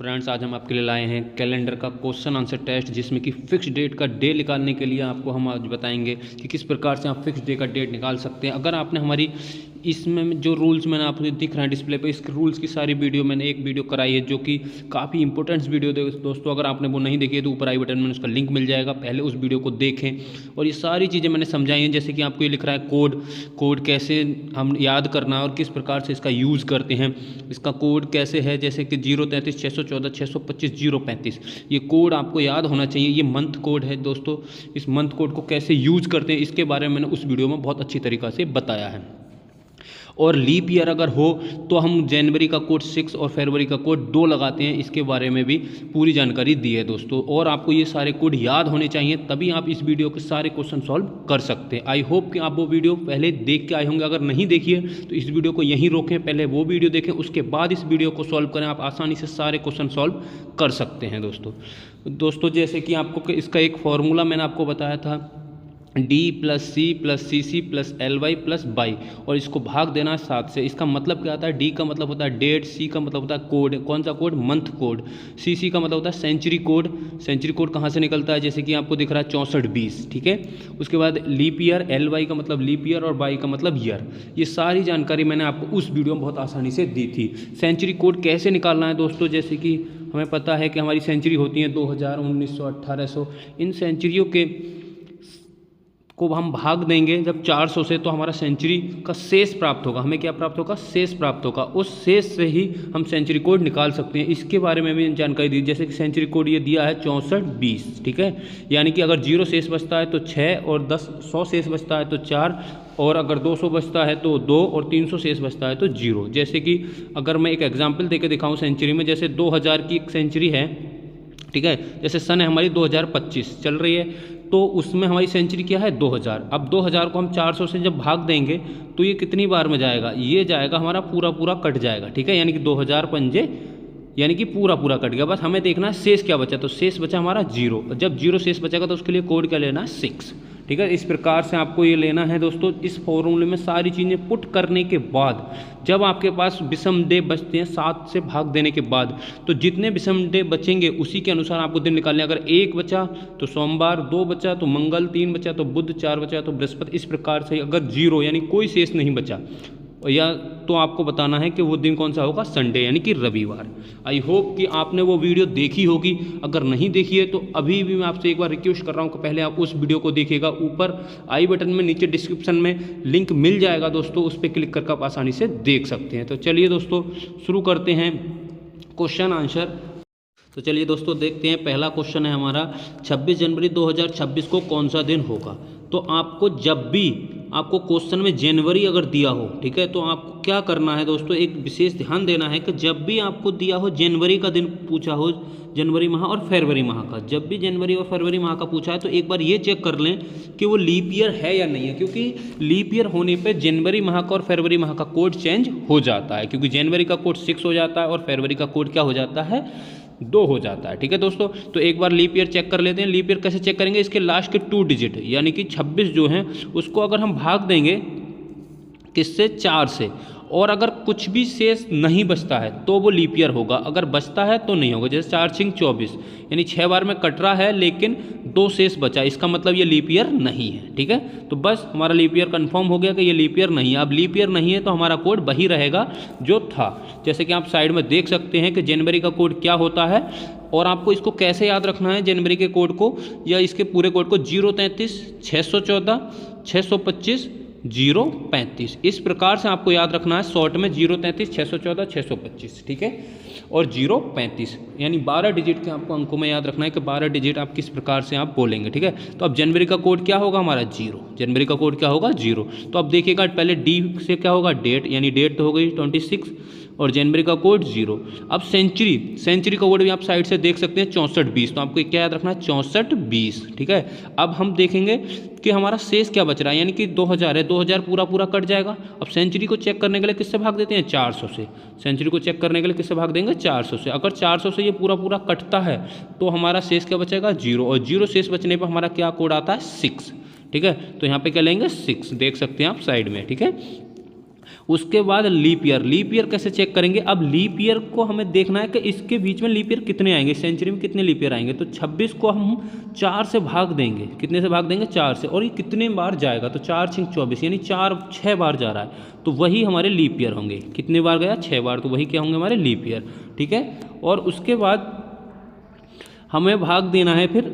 Friends, आज हम आपके लिए लाए हैं कैलेंडर का क्वेश्चन आंसर टेस्ट, जिसमें कि फिक्स डेट का डे निकालने के लिए आपको हम आज बताएंगे कि किस प्रकार से आप फिक्स डे का डेट निकाल सकते हैं। अगर आपने हमारी इसमें जो रूल्स मैंने आपको दिख रहा है डिस्प्ले पे, इस रूल्स की सारी वीडियो मैंने एक वीडियो कराई है जो कि काफ़ी इंपॉर्टेंट वीडियो दोस्तों। अगर आपने वो नहीं देखी है तो ऊपर आई बटन में उसका लिंक मिल जाएगा, पहले उस वीडियो को देखें। और ये सारी चीज़ें मैंने समझाई हैं, जैसे कि आपको ये लिख रहा है कोड कैसे हम याद करना और किस प्रकार से इसका यूज़ करते हैं। इसका कोड कैसे है, जैसे कि 033 614 625 035, ये कोड आपको याद होना चाहिए। ये मंथ कोड है दोस्तों। इस मंथ कोड को कैसे यूज करते हैं इसके बारे में मैंने उस वीडियो में बहुत अच्छी तरीक़ा से बताया है। और लीप ईयर अगर हो तो हम जनवरी का कोड 6 और फरवरी का कोड 2 लगाते हैं, इसके बारे में भी पूरी जानकारी दी है दोस्तों। और आपको ये सारे कोड याद होने चाहिए, तभी आप इस वीडियो के सारे क्वेश्चन सॉल्व कर सकते हैं। आई होप कि आप वो वीडियो पहले देख के आए होंगे। अगर नहीं देखिए तो इस वीडियो को यहीं रोकें, पहले वो वीडियो देखें, उसके बाद इस वीडियो को सॉल्व करें। आप आसानी से सारे क्वेश्चन सॉल्व कर सकते हैं दोस्तों। जैसे कि आपको इसका एक फॉर्मूला मैंने आपको बताया था, D + C + CC + LY + by, और इसको भाग देना 7 से। इसका मतलब क्या आता है? D का मतलब होता है डेट, C का मतलब होता है कोड। कौन सा कोड? Month code. CC का मतलब होता है सेंचुरी कोड। सेंचुरी कोड कहाँ से निकलता है? जैसे कि आपको दिख रहा है 6420, ठीक है। उसके बाद लीप ईयर, LY का मतलब लीप ईयर और बाई का मतलब ईयर। ये सारी जानकारी मैंने आपको उस वीडियो में बहुत आसानी से दी थी। सेंचुरी कोड कैसे निकालना है दोस्तों? जैसे कि हमें पता है कि हमारी सेंचुरी होती है 2000, 1900, 1800। इन सेंचुरियों के को हम भाग देंगे जब 400 से, तो हमारा सेंचुरी का शेष प्राप्त होगा। हमें क्या प्राप्त होगा? शेष प्राप्त होगा। उस शेष से ही हम सेंचुरी कोड निकाल सकते हैं। इसके बारे में भी जानकारी दी, जैसे कि सेंचुरी कोड ये दिया है 6420, ठीक है। यानी कि अगर 0 शेष बचता है तो 6, और 100 शेष बचता है तो 4, और अगर 200 बचता है तो 2, और 300 शेष बचता है तो 0। जैसे कि अगर मैं एक एग्जाम्पल देकर दिखाऊँ सेंचुरी में, जैसे 2000 की एक सेंचुरी है, ठीक है। जैसे सन है हमारी 2025 चल रही है, तो उसमें हमारी सेंचुरी क्या है? 2000। अब 2000 को हम 400 से जब भाग देंगे तो ये कितनी बार में जाएगा? ये जाएगा हमारा पूरा कट जाएगा, ठीक है। यानी कि 2000 पंजे, यानी कि पूरा कट गया। बस हमें देखना है शेष क्या बचा, तो शेष बचा हमारा 0। जब 0 शेष बचेगा तो उसके लिए कोड क्या लेना है? 6, ठीक है। इस प्रकार से आपको ये लेना है दोस्तों। इस फॉर्मूले में सारी चीज़ें पुट करने के बाद जब आपके पास विषम डे बचते हैं 7 से भाग देने के बाद, तो जितने विषम डे बचेंगे उसी के अनुसार आपको दिन निकालने। अगर 1 बचा तो सोमवार, 2 बचा तो मंगल, 3 बचा तो बुध, 4 बचा तो बृहस्पति। इस प्रकार से अगर 0 यानी कोई शेष नहीं बचा, या तो आपको बताना है कि वो दिन कौन सा होगा? संडे, यानी कि रविवार। आई होप कि आपने वो वीडियो देखी होगी। अगर नहीं देखी है तो अभी भी मैं आपसे एक बार रिक्वेस्ट कर रहा हूँ कि पहले आप उस वीडियो को देखिएगा। ऊपर आई बटन में, नीचे डिस्क्रिप्शन में लिंक मिल जाएगा दोस्तों, उस पर क्लिक करके आप आसानी से देख सकते हैं। तो चलिए दोस्तों शुरू करते हैं क्वेश्चन आंसर। तो चलिए दोस्तों देखते हैं। पहला क्वेश्चन है हमारा, 26 जनवरी 2026 को कौन सा दिन होगा? तो आपको जब भी आपको क्वेश्चन में जनवरी अगर दिया हो, ठीक है, तो आपको क्या करना है दोस्तों? एक विशेष ध्यान देना है कि जब भी आपको दिया हो जनवरी का दिन पूछा हो, जनवरी माह और फरवरी माह का, जब भी जनवरी और फरवरी माह का पूछा है तो एक बार ये चेक कर लें कि वो लीप ईयर है या नहीं है। क्योंकि लीप ईयर होने पे जनवरी माह का और फरवरी माह का कोड चेंज हो जाता है, क्योंकि जनवरी का कोड 6 हो जाता है और फरवरी का कोड क्या हो जाता है? 2 हो जाता है, ठीक है दोस्तों। तो एक बार लीप ईयर चेक कर लेते हैं। लीप ईयर कैसे चेक करेंगे? इसके लास्ट के 2 डिजिट यानी कि 26 जो हैं उसको अगर हम भाग देंगे किससे? 4 से, और अगर कुछ भी शेष नहीं बचता है तो वो लीप ईयर होगा, अगर बचता है तो नहीं होगा। जैसे 4 × 6 = 24, यानी 6 बार में कट रहा है लेकिन 2 शेष बचा, इसका मतलब ये लीप ईयर नहीं है, ठीक है। तो बस हमारा लीप ईयर कंफर्म हो गया कि ये लीप ईयर नहीं है। अब लीप ईयर नहीं है तो हमारा कोड वही रहेगा जो था। जैसे कि आप साइड में देख सकते हैं कि जनवरी का कोड क्या होता है, और आपको इसको कैसे याद रखना है जनवरी के कोड को, या इसके पूरे कोड को? 033 614 625 035। इस प्रकार से आपको याद रखना है शॉर्ट में, 033 614 625, ठीक है, और 035, यानी 12 डिजिट के आपको अंकों में याद रखना है कि 12 डिजिट आप किस प्रकार से आप बोलेंगे, ठीक है। तो अब जनवरी का कोड क्या होगा हमारा? 0। जनवरी का कोड क्या होगा? 0। तो अब देखिएगा पहले डी से क्या होगा? डेट, यानी डेट तो हो गई 26, और जनवरी का कोड 0। अब सेंचुरी का कोड भी आप साइड से देख सकते हैं 6420, तो आपको क्या याद रखना है? 6420, ठीक है। अब हम देखेंगे कि हमारा शेष क्या बच रहा है, यानी कि 2000 है, 2000 पूरा कट जाएगा। अब सेंचुरी को चेक करने के लिए किससे भाग देते हैं? 400 से। सेंचुरी को चेक करने के लिए किससे भाग देंगे? 400 से। अगर 400 से ये पूरा कटता है तो हमारा शेष क्या बचेगा? 0, और 0 शेष बचने पर हमारा क्या कोड आता है? 6, ठीक है। तो यहाँ पे क्या लेंगे? 6, देख सकते हैं आप साइड में, ठीक है। उसके बाद लीप ईयर कैसे चेक करेंगे? अब लीप ईयर को हमें देखना है कि इसके बीच में लीप ईयर कितने आएंगे, सेंचुरी में कितने लीप ईयर आएंगे। तो 26 को हम 4 से भाग देंगे, कितने से भाग देंगे? 4 से। और ये कितने बार जाएगा? तो 4 × 24 यानी 6 बार जा रहा है, तो वही हमारे लीप ईयर होंगे। कितने बार गया? 6 बार, तो वही क्या होंगे? हमारे लीप ईयर। ठीक है, और उसके बाद हमें भाग देना है, फिर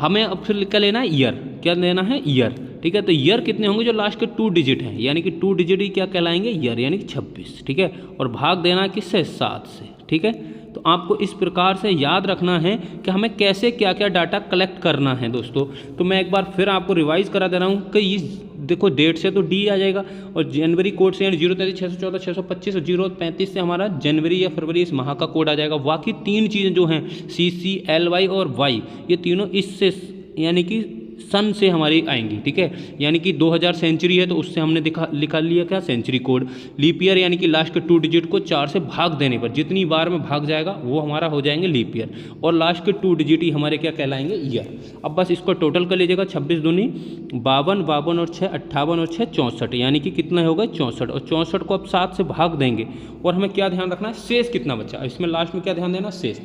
हमें अब फिर क्या लेना है? ईयर। क्या लेना है? ईयर। ठीक है, तो ईयर कितने होंगे? जो लास्ट के 2 डिजिट हैं, यानी कि 2 डिजिट ही क्या कहलाएंगे? ईयर, यानी कि 26। ठीक है, और भाग देना है किससे? 7 से। ठीक है, तो आपको इस प्रकार से याद रखना है कि हमें कैसे क्या क्या डाटा कलेक्ट करना है दोस्तों। तो मैं एक बार फिर आपको रिवाइज करा दे रहा हूँ कि इस देखो डेट से तो डी आ जाएगा, और जनवरी कोड से यानी 033 614 625 और 035 से हमारा जनवरी या फरवरी इस माह का कोड आ जाएगा। बाकी 3 चीज़ें जो हैं CC, LY और Y, ये तीनों इससे यानी कि सन से हमारी आएंगी। ठीक है, यानी कि 2000 सेंचुरी है तो उससे हमने लिखा लिया क्या? Century code. लीप ईयर यानी कि लास्ट के 2 डिजिट को 4 से भाग देने पर जितनी बार में भाग जाएगा वो हमारा हो जाएंगे लीप ईयर, और लास्ट के 2 डिजिट ही हमारे क्या कहलाएंगे? ईयर। अब बस इसको टोटल कर लीजिएगा, 26 दूनी 52, 52 और 6 58 और 6 64, यानी कि कितना होगा? 64। और 64 को अब 7 से भाग देंगे, और हमें क्या ध्यान रखना है? शेष कितना बचा, इसमें लास्ट में क्या ध्यान देना? शेष।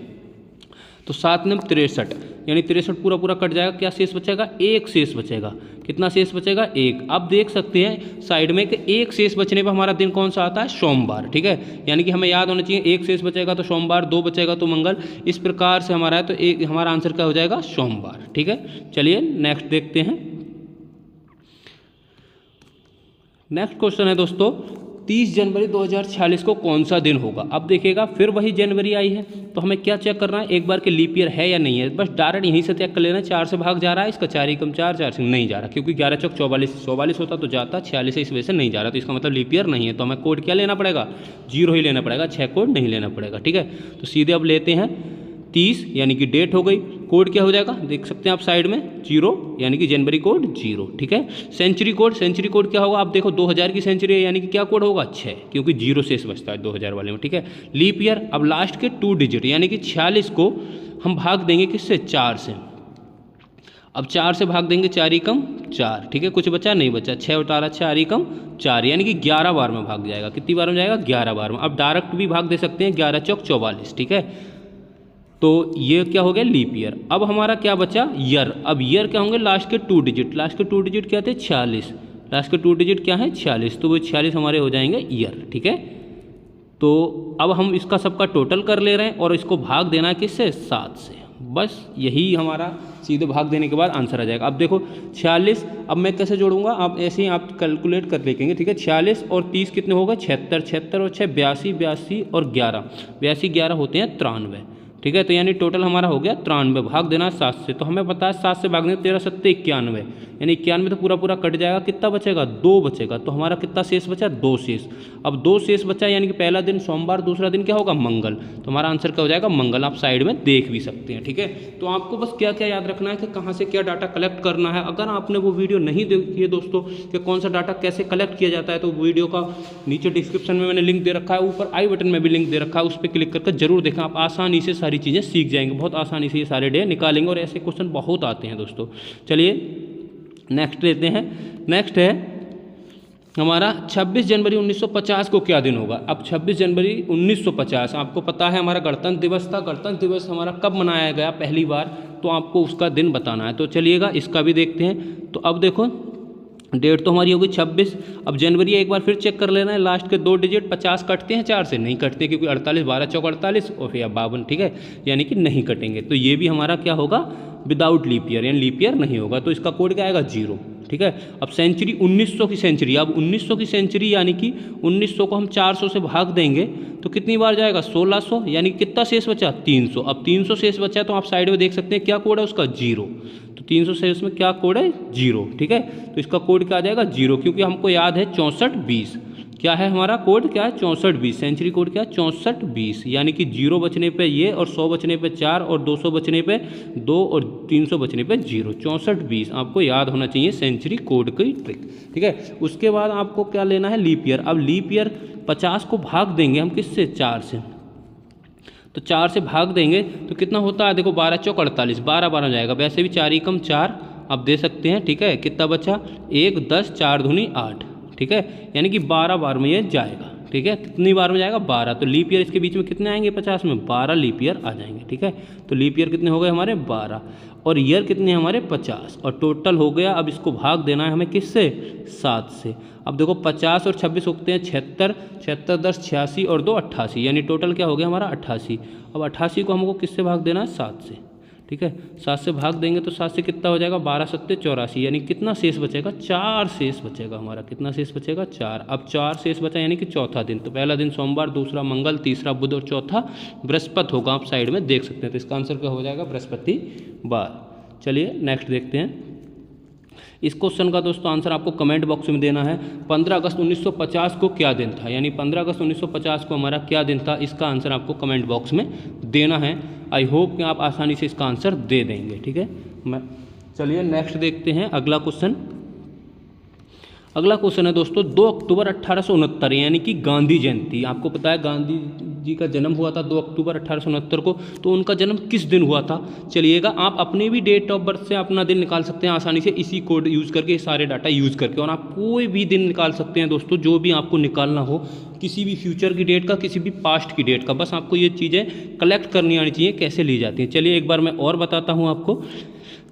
तो 7 में 63, यानी 63 पूरा पूरा कट जाएगा। क्या शेष बचेगा? 1 शेष बचेगा। कितना शेष बचेगा? 1। अब देख सकते हैं साइड में कि 1 शेष बचने पर हमारा दिन कौन सा आता है? सोमवार। ठीक है, यानी कि हमें याद होना चाहिए 1 शेष बचेगा तो सोमवार, 2 बचेगा तो मंगल, इस प्रकार से हमारा है। तो एक हमारा आंसर क्या हो जाएगा? सोमवार। ठीक है, चलिए नेक्स्ट देखते हैं। नेक्स्ट क्वेश्चन है दोस्तों, 30 जनवरी 2046 को कौन सा दिन होगा? अब देखिएगा फिर वही जनवरी आई है, तो हमें क्या चेक करना है? एक बार के लीप ईयर है या नहीं है, बस डायरेक्ट यहीं से चेक कर लेना। 4 से भाग जा रहा है, इसका 4 × 4 4 से नहीं जा रहा, क्योंकि 11 × 4 = 44 होता तो जाता, 46 है इस वजह से नहीं जा रहा, तो इसका मतलब लीप ईयर नहीं है। तो हमें कोड क्या लेना पड़ेगा? 0 ही लेना पड़ेगा, 6 कोड नहीं लेना पड़ेगा। ठीक है, तो सीधे अब लेते हैं 30, यानी कि डेट हो गई। कोड क्या हो जाएगा? देख सकते हैं आप साइड में 0, यानी कि जनवरी कोड 0। ठीक है, सेंचुरी कोड क्या होगा? आप देखो 2000 की सेंचुरी है, यानी कि क्या कोड होगा? 6, क्योंकि 0 शेष बचता है 2000 वाले में। ठीक है, लीप ईयर, अब लास्ट के 2 डिजिट यानी कि 46 को हम भाग देंगे किससे? 4 से। अब 4 से भाग देंगे 4 × 4। ठीक है, कुछ बचा? नहीं बचा। 6 और 4 4 × 4, यानी कि 11 बार में भाग जाएगा। कितनी बार में जाएगा? 11 बार में। अब डायरेक्ट भी भाग दे सकते हैं, 11 × 44। ठीक है, तो ये क्या हो गया? Leap year. अब हमारा क्या बचा? ईयर। अब ईयर क्या होंगे? लास्ट के 2 डिजिट। लास्ट के 2 डिजिट क्या थे? 46। लास्ट के 2 डिजिट क्या है? 46, तो वो 46 हमारे हो जाएंगे ईयर। ठीक है, तो अब हम इसका सबका टोटल कर ले रहे हैं, और इसको भाग देना है किससे? 7 से। बस यही हमारा सीधे भाग देने के बाद आंसर आ जाएगा। अब देखो 46, अब मैं कैसे जोड़ूंगा? आप ऐसे ही आप कैलकुलेट कर लेंगे। ठीक है, 46 और 30 कितने होगा? 76, 76 और 6 82, 82 और 11, 82 11 होते हैं 93। ठीक है, तो यानी टोटल हमारा हो गया 93। भाग देना 7 से, तो हमें पता है 7 से भाग देना 13 7 91, यानी 91 तो पूरा पूरा कट जाएगा। कितना बचेगा? 2 बचेगा। तो हमारा कितना शेष बचा? 2 शेष। अब 2 शेष बचा, यानी कि पहला दिन सोमवार, दूसरा दिन क्या होगा? मंगल। तो हमारा आंसर क्या हो जाएगा? मंगल। आप साइड में देख भी सकते हैं। ठीक है, तो आपको बस क्या क्या याद रखना है कि कहाँ से क्या डाटा कलेक्ट करना है। अगर आपने वो वीडियो नहीं देखी है दोस्तों कि कौन सा डाटा कैसे कलेक्ट किया जाता है, तो वीडियो का नीचे डिस्क्रिप्शन में मैंने लिंक दे रखा है, ऊपर आई बटन में भी लिंक दे रखा है, उस पर क्लिक करके जरूर देखें। आप आसानी से सारी चीज़ें सीख जाएंगे, बहुत आसानी से ये सारे डे निकालेंगे, और ऐसे क्वेश्चन बहुत आते हैं दोस्तों। चलिए नेक्स्ट लेते हैं। नेक्स्ट है हमारा 26 जनवरी 1950 को क्या दिन होगा? अब 26 जनवरी 1950 आपको पता है हमारा गणतंत्र दिवस था। गणतंत्र दिवस हमारा कब मनाया गया पहली बार, तो आपको उसका दिन बताना है। तो चलिएगा इसका भी देखते हैं। तो अब देखो डेट तो हमारी होगी 26। अब जनवरी एक बार फिर चेक कर लेना है, लास्ट के 2 डिजिट 50 कटते हैं 4 से? नहीं कटते, क्योंकि 48 12 चौक 48 और फिर 52। ठीक है, यानी कि नहीं कटेंगे। तो ये भी हमारा क्या होगा? विदाउट लीप ईयर, यानी लीप ईयर नहीं होगा। तो इसका कोड क्या आएगा? 0। ठीक है, अब सेंचुरी 1900 की सेंचुरी। अब 1900 की सेंचुरी यानी कि 1900 को हम 400 से भाग देंगे तो कितनी बार जाएगा? 1600, यानी कितना शेष बचा? 300। अब 300 शेष बचा, तो आप साइड में देख सकते हैं क्या कोड है उसका? 0। तो 300 शेष में क्या कोड है? 0। ठीक है, तो इसका कोड क्या आ जाएगा? 0, क्योंकि हमको याद है 6420। क्या है हमारा कोड? क्या है? 6420। सेंचुरी कोड क्या है? 6420, यानी कि 0 बचने पे ये, और 100 बचने पे 4, और 200 बचने पे 2, और 300 बचने पे 0। 6420 आपको याद होना चाहिए सेंचुरी कोड की ट्रिक। ठीक है, उसके बाद आपको क्या लेना है? Leap year. अब लीप ईयर 50 को भाग देंगे हम किससे? 4 से। तो 4 से भाग देंगे तो कितना होता है? देखो 12 चौक 48, 12 12 हो जाएगा। वैसे भी 4 × 4 आप दे सकते हैं। ठीक है, कितना बचा? 1 10 4 दूनी 8। ठीक है, यानी कि 12 बार में ये जाएगा। ठीक है, कितनी बार में जाएगा? 12। तो लीप ईयर इसके बीच में कितने आएंगे 50 में? 12 लीप ईयर आ जाएंगे। ठीक है, तो लीप ईयर कितने हो गए हमारे? 12, और ईयर कितने हमारे? 50, और टोटल हो गया। अब इसको भाग देना है हमें किससे? 7 से। अब देखो 50 और 26 होते हैं 76, 76 10 86 और 2 88, यानी टोटल क्या हो गया हमारा? 88। अब 88 को हमको किससे भाग देना है? 7 से। ठीक है, 7 से भाग देंगे तो 7 से कितना हो जाएगा? 12 7 84, यानी कितना शेष बचेगा? 4 शेष बचेगा हमारा। कितना शेष बचेगा? 4। अब 4 शेष बचा, यानी कि चौथा दिन। तो पहला दिन सोमवार, दूसरा मंगल, तीसरा बुध और चौथा बृहस्पति होगा। आप साइड में देख सकते हैं। तो इसका आंसर क्या हो जाएगा? बृहस्पतिवार। चलिए नेक्स्ट देखते हैं। इस क्वेश्चन का दोस्तों आंसर आपको कमेंट बॉक्स में देना है। 15 अगस्त 1950 को क्या दिन था? यानी 15 अगस्त 1950 को हमारा क्या दिन था? इसका आंसर आपको कमेंट बॉक्स में देना है। आई होप कि आप आसानी से इसका आंसर दे देंगे। ठीक है, चलिए नेक्स्ट देखते हैं अगला क्वेश्चन। अगला क्वेश्चन है दोस्तों 2 अक्टूबर 1869, यानी कि गांधी जयंती। आपको पता है गांधी जी का जन्म हुआ था 2 अक्टूबर 1869 को। तो उनका जन्म किस दिन हुआ था? चलिएगा, आप अपने भी डेट ऑफ बर्थ से अपना दिन निकाल सकते हैं आसानी से, इसी कोड यूज़ करके, सारे डाटा यूज़ करके। और आप कोई भी दिन निकाल सकते हैं दोस्तों, जो भी आपको निकालना हो, किसी भी फ्यूचर की डेट का, किसी भी पास्ट की डेट का। बस आपको ये चीज़ें कलेक्ट करनी आनी चाहिए कैसे ली जाती हैं। चलिए एक बार मैं और बताता हूँ आपको।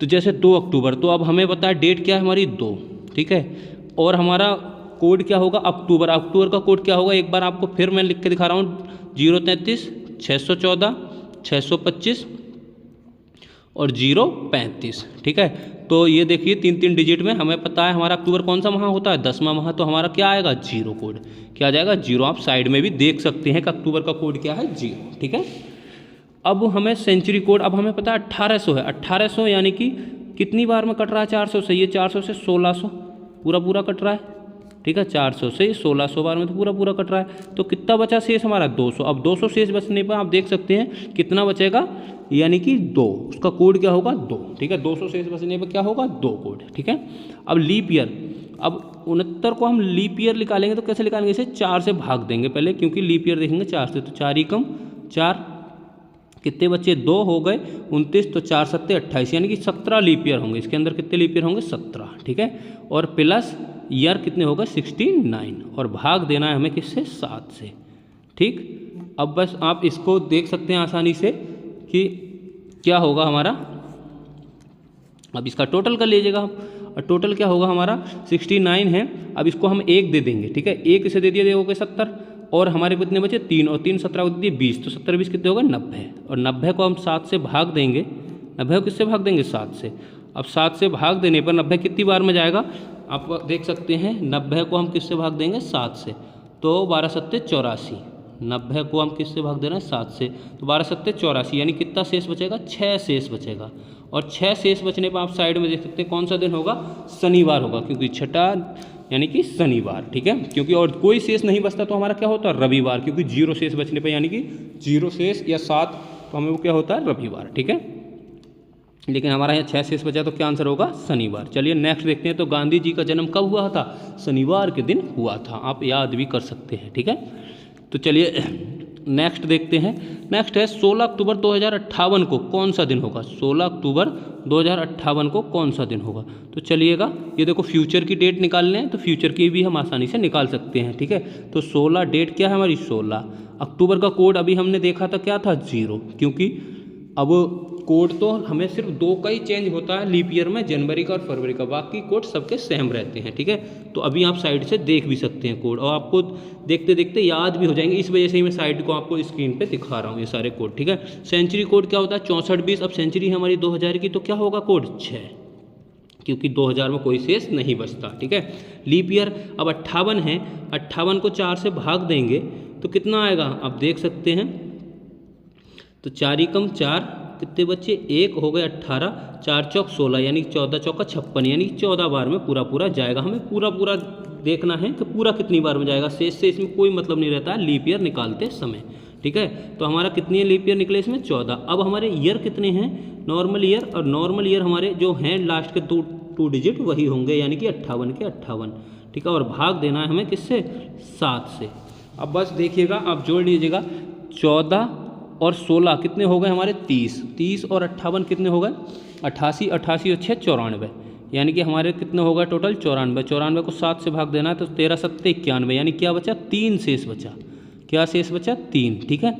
तो जैसे 2 अक्टूबर, तो अब हमें पता है डेट क्या है हमारी? 2। ठीक है, और हमारा कोड क्या होगा? अक्टूबर। अक्टूबर का कोड क्या होगा? एक बार आपको फिर मैं लिख के दिखा रहा हूँ। 033 614 625 और 035। ठीक है, तो ये देखिए 3 डिजिट में हमें पता है हमारा अक्टूबर कौन सा माह होता है? 10वां माह। तो हमारा क्या आएगा? 0 कोड। क्या आ जाएगा? 0। आप साइड में भी देख सकते हैं कि अक्टूबर का कोड क्या है? 0। ठीक है, अब हमें सेंचुरी कोड, अब हमें पता है 1800 है। 1800 यानी कि कितनी बार में कट रहा है? 400 से। ये 400 से 1600 पूरा कट रहा है। ठीक है, 400 से 1600 बार में तो पूरा कट रहा है। तो कितना बचा शेष हमारा? 200। अब 200 शेष बचने पर आप देख सकते हैं कितना बचेगा, यानी कि 2। उसका कोड क्या होगा? 2। ठीक है, 200 शेष बचने पर क्या होगा? 2 कोड। ठीक है, अब लीप ईयर, अब 69 को हम लीप ईयर निकालेंगे तो कैसे निकालेंगे? इसे 4 से भाग देंगे पहले, क्योंकि लीप ईयर देखेंगे 4 से। तो 4 एकम 4, कितने बच्चे? 2 हो गए 29, तो 4 7 28, यानी कि 17 लीप ईयर होंगे। इसके अंदर कितने लीप ईयर होंगे? 17। ठीक है, और प्लस ईयर कितने होगा? 69, और भाग देना है हमें किससे? 7 से। ठीक, अब बस आप इसको देख सकते हैं आसानी से कि क्या होगा हमारा। अब इसका टोटल कर लीजिएगा आप, और टोटल क्या होगा हमारा? 69 है। अब इसको हम 1 दे देंगे। ठीक है, 1 इसे दे दिया, देखोगे 70, और हमारे कितने बचे? 3, और 3 17 को दे दिए 20, तो 70 20 कितने हो गए? 90। और 90 को हम 7 से भाग देंगे। 90 को किससे भाग देंगे? 7 से। अब 7 से भाग देने पर 90 कितनी बार में जाएगा? आप देख सकते हैं 90 को हम किससे भाग देंगे? 7 से। तो 12 7 84। 90 को हम किससे भाग दे रहे हैं? 7 से। तो 12 7 84, यानी कितना शेष बचेगा? 6 शेष बचेगा। और 6 शेष बचने पर आप साइड में देख सकते हैं कौन सा दिन होगा? शनिवार होगा, क्योंकि छठा यानी कि शनिवार। ठीक है, क्योंकि और कोई शेष नहीं बचता तो हमारा क्या होता है? रविवार, क्योंकि 0 शेष बचने पर, यानी कि 0 शेष या 7, तो हमें वो क्या होता है? रविवार। ठीक है, लेकिन हमारा यहाँ 6 शेष बचा, तो क्या आंसर होगा? शनिवार। चलिए नेक्स्ट देखते हैं। तो गांधी जी का जन्म कब हुआ था? शनिवार के दिन हुआ था। आप याद भी कर सकते हैं। ठीक है, तो चलिए नेक्स्ट देखते हैं। नेक्स्ट है 16 अक्टूबर 2058 को कौन सा दिन होगा? 16 अक्टूबर 2058 को कौन सा दिन होगा? तो चलिएगा, ये देखो फ्यूचर की डेट निकालने हैं, तो फ्यूचर की भी हम आसानी से निकाल सकते हैं। ठीक है, तो 16 डेट क्या है हमारी? 16। अक्टूबर का कोड अभी हमने देखा था क्या था? 0, क्योंकि अब कोड तो हमें सिर्फ 2 का ही चेंज होता है लीप ईयर में, जनवरी का और फरवरी का। बाकी कोड सबके सेम रहते हैं। ठीक है, तो अभी आप साइड से देख भी सकते हैं कोड, और आपको देखते देखते याद भी हो जाएंगे। इस वजह से ही मैं साइड को आपको स्क्रीन पे दिखा रहा हूँ ये सारे कोड। ठीक है, सेंचुरी कोड क्या होता है? 64 20। अब सेंचुरी है हमारी 2000 की, तो क्या होगा कोड? 6, क्योंकि 2000 में कोई शेष नहीं बचता। ठीक है, लीप ईयर अब 58 है। 58 को 4 से भाग देंगे तो कितना आएगा? आप देख सकते हैं। तो 4 एकम 4, कितने बच्चे? 1 हो गए 18, 4 चौक 16, यानी 14 चौका 56, यानी 14 बार में पूरा जाएगा। हमें पूरा देखना है कि पूरा कितनी बार में जाएगा। शेष से इसमें कोई मतलब नहीं रहता है लीप ईयर निकालते समय। ठीक है, तो हमारा कितने लीप ईयर निकले इसमें? 14। अब हमारे ईयर कितने हैं? नॉर्मल ईयर, और नॉर्मल ईयर हमारे जो हैं लास्ट के 2 डिजिट वही होंगे, यानी कि 58 के 58। ठीक है, और भाग देना है हमें किससे? 7 से। अब बस देखिएगा, आप जोड़ लीजिएगा। 14 और 16 कितने हो गए हमारे? 30। 30 और 58 कितने हो गए? 88। 88 और 6 94, यानी कि हमारे कितने होगा टोटल 94। 94 को 7 से भाग देना है तो 13 7 91, यानी क्या बचा 3 शेष बचा। क्या शेष बचा 3, ठीक है।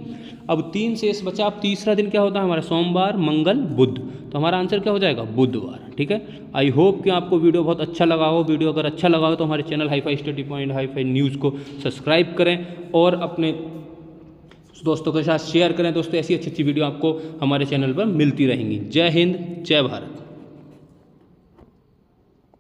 अब 3 शेष बचा। अब तीसरा दिन क्या होता है हमारा, सोमवार मंगल बुध, तो हमारा आंसर क्या हो जाएगा बुधवार, ठीक है। आई होप कि आपको वीडियो बहुत अच्छा लगा हो। वीडियो अगर अच्छा लगा हो तो हमारे channel hi fi study point hi fi news को सब्सक्राइब करें और अपने दोस्तों के साथ शेयर करें। दोस्तों ऐसी अच्छी अच्छी वीडियो आपको हमारे चैनल पर मिलती रहेंगी। जय हिंद, जय भारत।